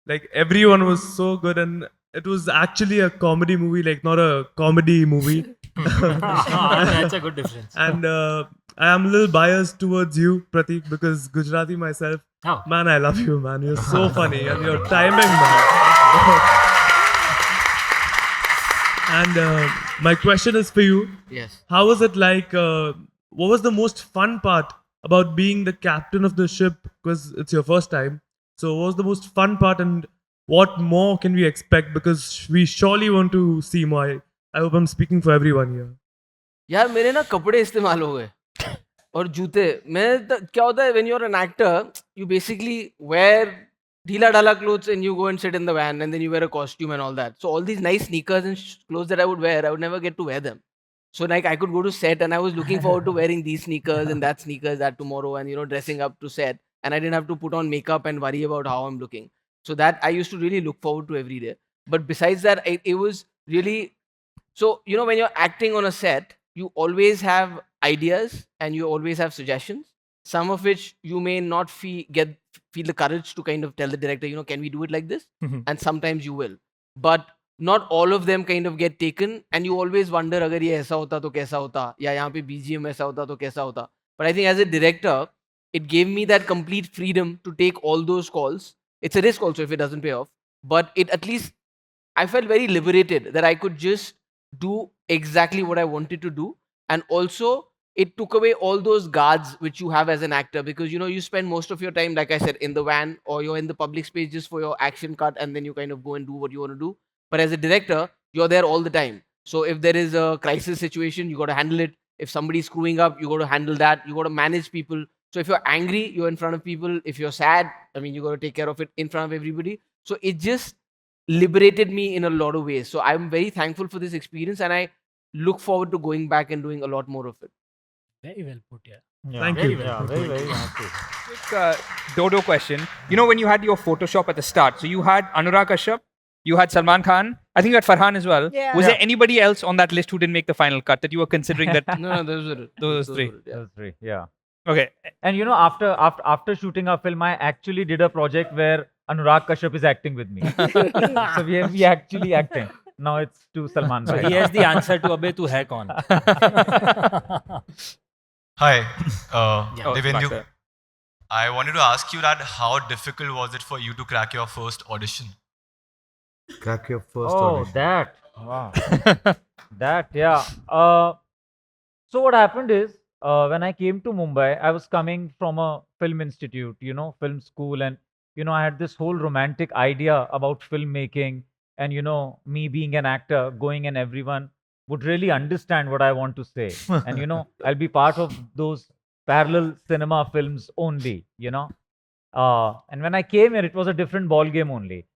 Like everyone was so good, and it was actually a comedy movie, like not a comedy movie. That's a good difference. And I am a little biased towards you, Pratik, because Gujarati myself. Oh. Man, I love you, man. You're so funny, and your timing, man. And my question is for you. Yes. How was it like? What was the most fun part about being the captain of the ship? Because it's your first time. So, what was the most fun part, and what more can we expect? Because we surely want to see more. I hope I'm speaking for everyone here. यार मेरे ना कपड़े इस्तेमाल हो गए और जूते क्या होता है when you're an actor you basically wear ढीला ढाला clothes and you go and sit in the van and then you wear a costume and all that. So all these nice sneakers and clothes that I would wear, I would never get to wear them. So like I could go to set and I was looking forward to wearing these sneakers and that sneakers that tomorrow and dressing up to set, and I didn't have to put on makeup and worry about how I'm looking. So that I used to really look forward to every day. But besides that, it was really so when you're acting on a set, you always have ideas and you always have suggestions. Some of which you may not feel the courage to kind of tell the director, can we do it like this? And sometimes you will. But not all of them kind of get taken, and you always wonder, agar ye aisa hota to kaisa hota, ya yahan pe BGM aisa hota to kaisa hota. But I think as a director, it gave me that complete freedom to take all those calls. It's a risk also if it doesn't pay off, but it at least I felt very liberated that I could just do exactly what I wanted to do, and also it took away all those guards which you have as an actor, because you spend most of your time, like I said, in the van or you're in the public space just for your action cut, and then you kind of go and do what you want to do. But as a director, you're there all the time. So if there is a crisis situation, you got to handle it. If somebody's screwing up, you got to handle that. You got to manage people. So if you're angry, you're in front of people. If you're sad, you got to take care of it in front of everybody. So it just liberated me in a lot of ways. So I'm very thankful for this experience, and I look forward to going back and doing a lot more of it. Very well put, yeah. Yeah. Thank Very you. well. Yeah, very, very nicely. Quick Dodo question. You know, when you had your Photoshop at the start, so you had Anurag Kashyap, you had Salman Khan, I think you had Farhan as well. Yeah. Was there anybody else on that list who didn't make the final cut that you were considering that? No, those were it. Those three. were it, yeah. Those three, yeah. Okay. And you know, after shooting our film, I actually did a project where Anurag Kashyap is acting with me. So we actually acting. Now it's to Salman. So Bhai he now. has the answer to Abe to hack on. Hi, Oh, Divyenndu. Master. I wanted to ask you that how difficult was it for you to crack your first audition? Crack your first Oh, audition. that. Wow. That, yeah. So what happened is, when I came to Mumbai, I was coming from a film institute, film school, and I had this whole romantic idea about filmmaking, and me being an actor, going and everyone would really understand what I want to say, and I'll be part of those parallel cinema films only, and when I came here, it was a different ball game only.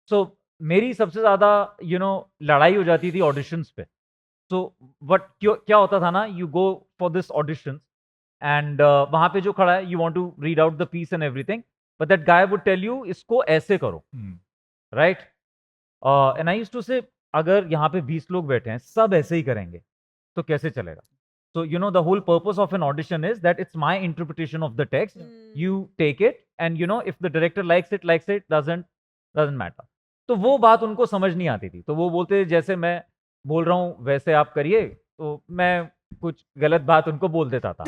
So मेरी सबसे ज़्यादा लड़ाई हो जाती थी auditions पे. So but क्या होता था ना, you go for this audition and वहाँ पे जो खड़ा है, you want to read out the piece and everything, but that guy would tell you इसको ऐसे करो, right? And I used to say, अगर यहाँ पे 20 लोग बैठे हैं, सब ऐसे ही करेंगे तो कैसे चलेगा? So the whole purpose of an audition is that it's my interpretation of the text. You take it, and if the director likes it, doesn't matter. तो वो बात उनको समझ नहीं आती थी. तो वो बोलते जैसे मैं बोल रहा हूँ वैसे आप करिए, तो मैं कुछ गलत बात उनको बोल देता था.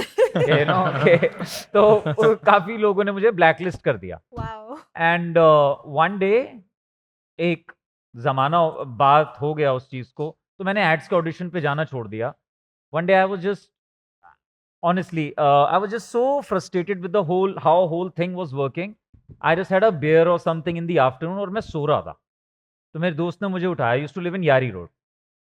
तो काफी लोगों ने मुझे ब्लैकलिस्ट कर दिया. Wow. एंड वन डे एक जमाना बात हो गया उस चीज को, तो मैंने एड्स के ऑडिशन पे जाना छोड़ दिया. One day I was just, honestly, I was just so frustrated with how whole thing was working. I just had a beer or something in the afternoon और मैं सो रहा था. तो मेरे दोस्त ने मुझे उठाया. I used to live in यारी रोड.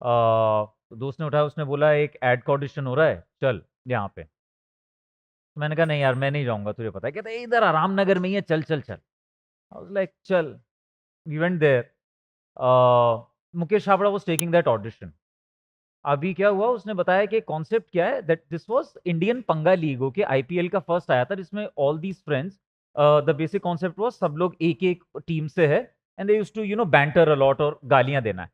तो दोस्त ने उठाया, उसने बोला एक एड का ऑडिशन हो रहा है, चल यहाँ पे. तो मैंने कहा नहीं यार, मैं नहीं जाऊँगा, तुझे पता है. कहता है इधर आराम नगर में ही है, चल चल चल. I was like, चल. We went there. Mukesh Chhabra was taking that audition. अभी क्या हुआ, उसने बताया कि कॉन्सेप्ट क्या है, that this was Indian Panga League. Okay, IPL का फर्स्ट आया था, जिसमें all these friends, the basic concept was सब लोग एक एक टीम से है, and they used to banter a lot और गालियां देना है.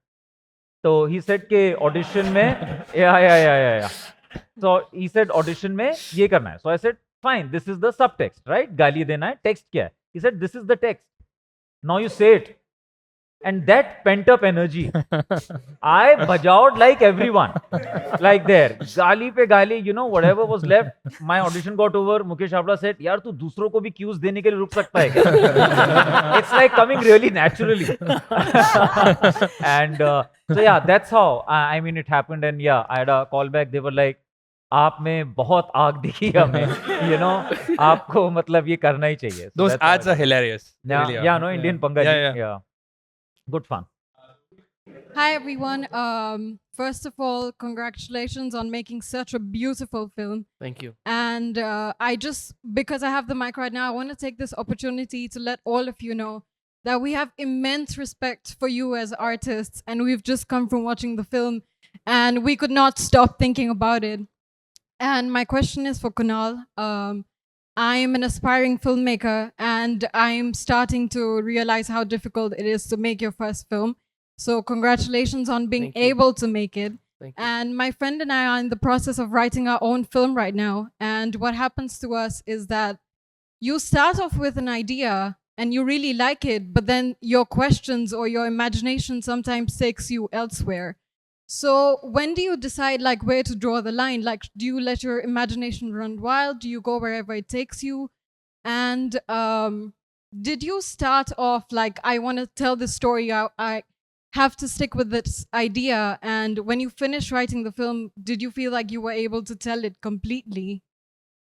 तो ही सेड के ऑडिशन में या सो ही सेड ऑडिशन में ये करना है. So I said fine, this is the subtext, right? गाली देना है, टेक्स्ट क्या है? He said this is the text, now you say it. And that pent up energy, I bajawed like everyone, like there, gali pe gali, whatever was left. My audition got over. Mukesh Abra said, "यार तू दूसरों को भी cues देने के लिए रुक सकता है क्या?" It's like coming really naturally. And so yeah, that's how I mean it happened. And yeah, I had a call back. They were like, आप में बहुत आग दिखी हमें, आपको मतलब ये करना ही चाहिए. So Those that's how ads are hilarious. They really are. yeah, no, Indian Pangali. Yeah. Good fun. Hi everyone. First of all, congratulations on making such a beautiful film. Thank you. And because I have the mic right now, I want to take this opportunity to let all of you know that we have immense respect for you as artists, and we've just come from watching the film, and we could not stop thinking about it. And my question is for Kunal. I'm an aspiring filmmaker, and I'm starting to realize how difficult it is to make your first film. So congratulations on being Thank you. able to make it. Thank you. And my friend and I are in the process of writing our own film right now. And what happens to us is that you start off with an idea and you really like it, but then your questions or your imagination sometimes takes you elsewhere. So when do you decide like where to draw the line? Like, do you let your imagination run wild? Do you go wherever it takes you? And did you start off like, I want to tell this story, I have to stick with this idea? And when you finished writing the film, did you feel like you were able to tell it completely?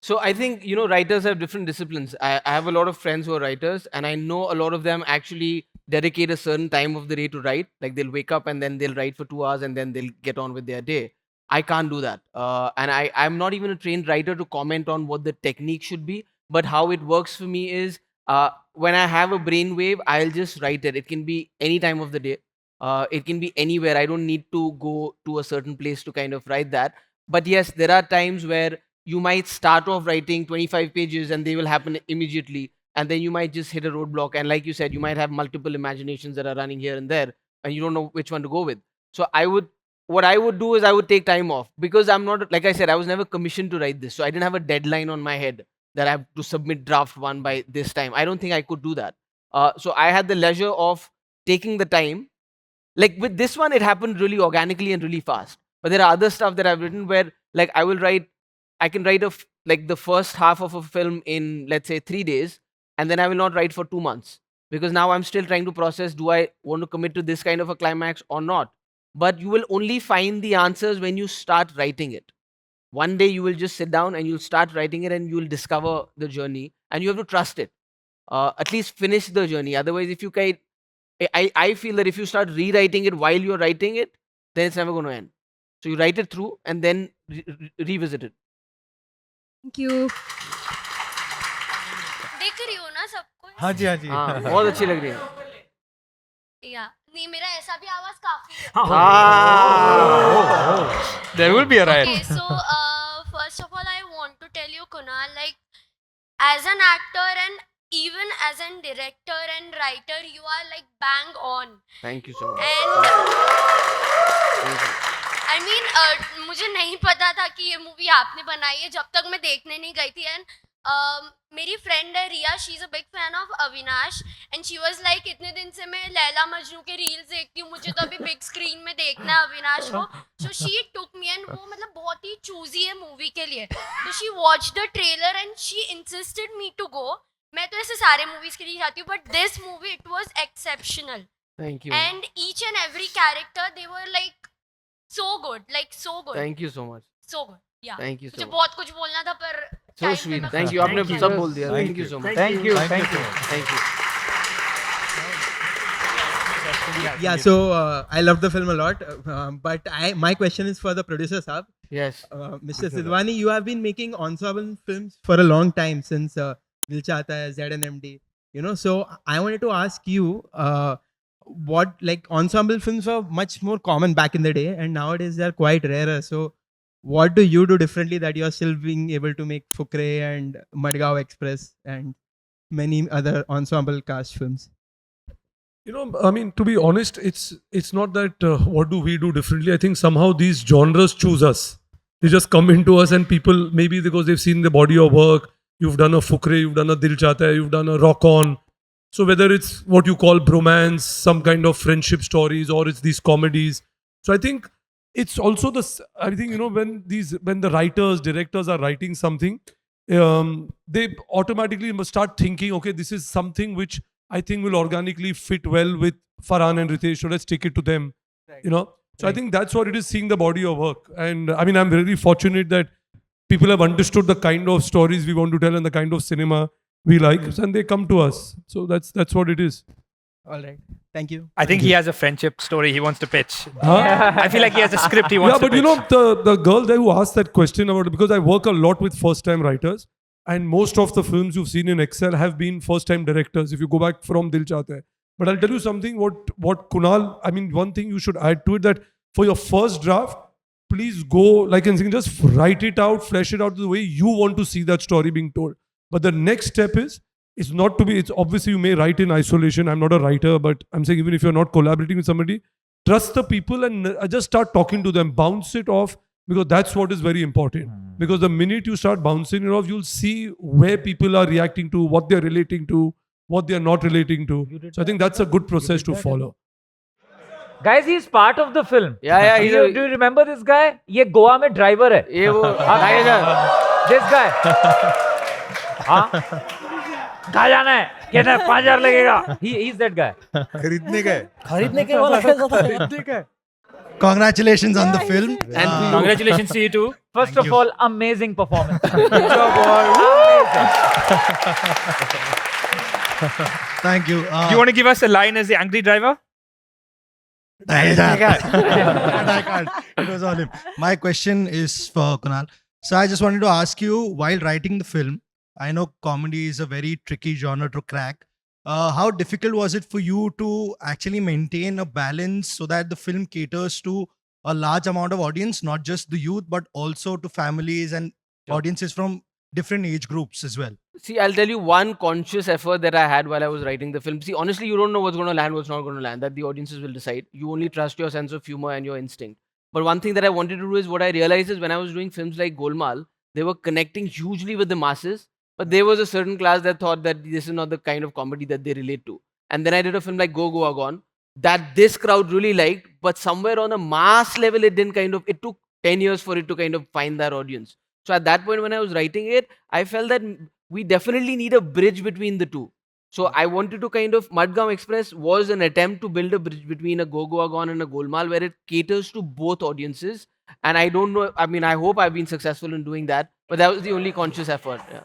So I think, writers have different disciplines. I have a lot of friends who are writers, and I know a lot of them actually dedicate a certain time of the day to write. Like they'll wake up and then they'll write for 2 hours and then they'll get on with their day. I can't do that. And I'm not even a trained writer to comment on what the technique should be. But how it works for me is when I have a brainwave, I'll just write it. It can be any time of the day. It can be anywhere. I don't need to go to a certain place to kind of write that. But yes, there are times where you might start off writing 25 pages and they will happen immediately, and then you might just hit a roadblock, and like you said, you might have multiple imaginations that are running here and there, and you don't know which one to go with. So what I would do is I would take time off, because I'm not, like I said, I was never commissioned to write this, so I didn't have a deadline on my head that I have to submit draft 1 by this time. I don't think I could do that. So I had the leisure of taking the time. Like with this one, it happened really organically and really fast. But there are other stuff that I've written where, like, I can write like the first half of a film in, let's say, 3 days, and then I will not write for 2 months, because now I'm still trying to process, do I want to commit to this kind of a climax or not? But you will only find the answers when you start writing it. One day you will just sit down and you'll start writing it, and you'll discover the journey, and you have to trust it. At least finish the journey. Otherwise, if you I feel that if you start rewriting it while you're writing it, then it's never going to end. So you write it through and then revisit it. Thank you. देख रही हो ना सबको? हाँ जी, हाँ जी. हाँ, बहुत अच्छी लग रही है. या नहीं, मेरा ऐसा भी आवाज काफी है. There will be a riot. Okay, so first of all, I want to tell you, Kunal, like as an actor and even as a director and writer, you are like bang on. Thank you so much. And Thank you. I mean, मुझे नहीं पता था कि ये movie आपने बनाई है जब तक मैं देखने नहीं गई थी. एंड मेरी फ्रेंड है Riya, she is a big fan of Avinash, and she was like इतने दिन से मैं लैला मजनू के रील्स देखती हूँ, मुझे तो अभी बिग स्क्रीन में देखना है अविनाश को. So she took me, and वो मतलब बहुत ही चूजी है मूवी के लिए. तो she watch the trailer and she insisted me to go. मैं तो ऐसे सारे मूवीज के लिए जाती हूँ, but this movie it was exceptional. Thank you. And each and every character they were like so good, like so good. Thank you so much. So good. Yeah. Thank you so मुझे much. बहुत कुछ बोलना था पर So time sweet. खत्म Thank हो you. गया. आपने सब बोल दिया. Thank you so much. Thank you. Thank you. Yeah, so I love the film a lot, but my question is for the producer, Saab. Yes. Mr. Sidhwani, you have been making ensemble films for a long time, since Dil Chahta Hai, ZNMD. You know, so I wanted to ask you, what, like, ensemble films were much more common back in the day, and nowadays they are quite rarer. So what do you do differently that you are still being able to make Fukre and Madgaon Express and many other ensemble cast films? You know, I mean, to be honest, it's not that what do we do differently. I think somehow these genres choose us. They just come into us, and people, maybe because they've seen the body of work, you've done a Fukre, you've done a Dil Chahta Hai, you've done a Rock On. So whether it's what you call bromance, some kind of friendship stories, or it's these comedies. So I think it's also I think, you know, when the writers, directors are writing something, they automatically must start thinking, okay, this is something which I think will organically fit well with Farhan and Ritesh, so let's take it to them. Right. You know? So I think that's what it is, seeing the body of work. And I mean, I'm very fortunate that people have understood the kind of stories we want to tell and the kind of cinema we like, and they come to us. So that's what it is. All right. Thank you. I think he has a friendship story he wants to pitch. Huh? I feel like he has a script he wants to pitch. Yeah, but you know, the girl there who asked that question about it, because I work a lot with first-time writers, and most of the films you've seen in Excel have been first-time directors, if you go back from Dil Chahta Hai. But I'll tell you something, what Kunal, I mean, one thing you should add to it, that for your first draft, please go, like in saying, just write it out, flesh it out the way you want to see that story being told. But the next step is, it's not to be, it's obviously you may write in isolation. I'm not a writer, but I'm saying even if you're not collaborating with somebody, trust the people and just start talking to them, bounce it off, because that's what is very important. Because the minute you start bouncing it off, you'll see where people are reacting to, what they're relating to, what they're not relating to. So I think that's a good process to follow. Guys, he's part of the film. Yeah. Do you remember this guy? ये गोवा में driver है. ये वो driver. This guy. हाँ? कहाँ जाना है? कहना है 5,000 लगेगा. He's that guy. खरीदने का है. खरीदने के वाला खरीदने का है. Congratulations on the film. And congratulations to you too. First of all, amazing performance. Thank you. Do you want to give us a line as the angry driver? I can't. It was all him. My question is for Kunal. So I just wanted to ask you, while writing the film, I know comedy is a very tricky genre to crack. How difficult was it for you to actually maintain a balance so that the film caters to a large amount of audience, not just the youth, but also to families and audiences from different age groups as well. See, I'll tell you one conscious effort that I had while I was writing the film. See, honestly, you don't know what's going to land, what's not going to land. That the audiences will decide. You only trust your sense of humor and your instinct. But one thing that I wanted to do is what I realized is when I was doing films like Golmaal, they were connecting hugely with the masses. But there was a certain class that thought that this is not the kind of comedy that they relate to. And then I did a film like Go Goa Gone that this crowd really liked. But somewhere on a mass level, it took 10 years for it to kind of find that audience. So at that point when I was writing it, I felt that we definitely need a bridge between the two. So I wanted to Madgaon Express was an attempt to build a bridge between a Go Goa Gone and a Golmaal where it caters to both audiences. And I don't know, I hope I've been successful in doing that, but that was the only conscious effort. Yeah.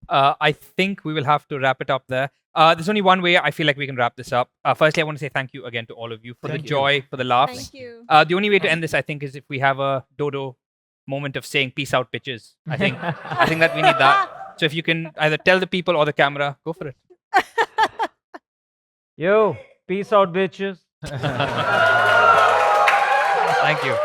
I think we will have to wrap it up there. There's only one way I feel like we can wrap this up. Firstly, I want to say thank you again to all of you for the joy, for the laughs. Thank you. The only way to end this, I think, is if we have a Dodo moment of saying peace out, bitches. I think that we need that. So if you can either tell the people or the camera, go for it. Yo, peace out, bitches. Thank you.